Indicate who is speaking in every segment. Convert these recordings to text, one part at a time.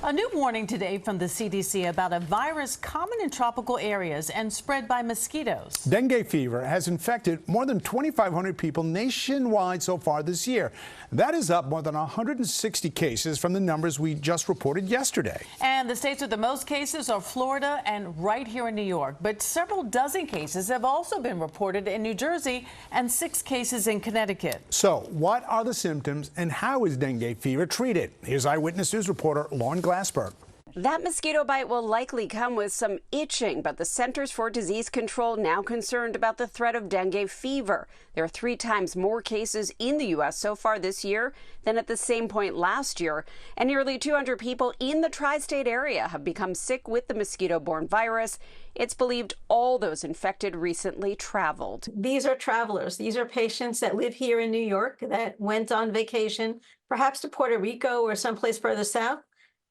Speaker 1: A new warning today from the CDC about a virus common in tropical areas and spread by mosquitoes.
Speaker 2: Dengue fever has infected more than 2,500 people nationwide so far this year. That is up more than 160 cases from the numbers we just reported yesterday.
Speaker 1: And the states with the most cases are Florida and right here in New York. But several dozen cases have also been reported in New Jersey and 6 cases in Connecticut.
Speaker 2: So what are the symptoms and how is dengue fever treated? Here's Eyewitness News reporter Glassberg.
Speaker 3: That mosquito bite will likely come with some itching, but the Centers for Disease Control now concerned about the threat of dengue fever. There are 3 times more cases in the U.S. so far this year than at the same point last year, and nearly 200 people in the tri-state area have become sick with the mosquito-borne virus. It's believed all those infected recently traveled.
Speaker 4: These are travelers. These are patients that live here in New York that went on vacation, perhaps to Puerto Rico or someplace further south,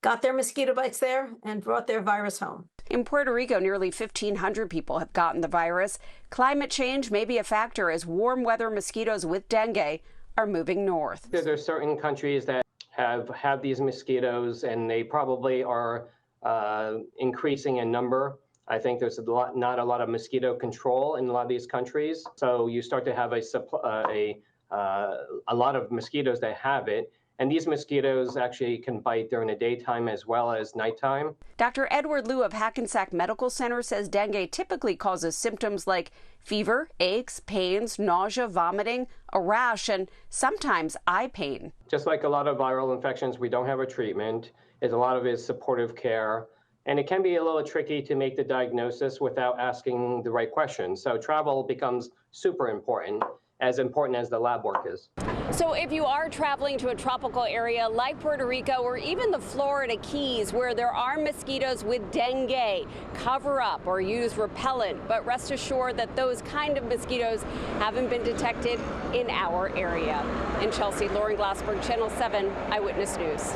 Speaker 4: got their mosquito bites there, and brought their virus home.
Speaker 3: In Puerto Rico, nearly 1,500 people have gotten the virus. Climate change may be a factor as warm weather mosquitoes with dengue are moving north.
Speaker 5: There are certain countries that have these mosquitoes, and they probably are increasing in number. I think there's not a lot of mosquito control in a lot of these countries. So you start to have a lot of mosquitoes that have it. And these mosquitoes actually can bite during the daytime as well as nighttime.
Speaker 3: Dr. Edward Liu of Hackensack Medical Center says dengue typically causes symptoms like fever, aches, pains, nausea, vomiting, a rash, and sometimes eye pain.
Speaker 5: Just like a lot of viral infections, we don't have a treatment. A lot of it is supportive care. And it can be a little tricky to make the diagnosis without asking the right questions. So travel becomes super important as the lab work is.
Speaker 3: So if you are traveling to a tropical area like Puerto Rico or even the Florida Keys where there are mosquitoes with dengue, cover up or use repellent, but rest assured that those kind of mosquitoes haven't been detected in our area. In Chelsea, Lauren Glassberg, Channel 7 Eyewitness News.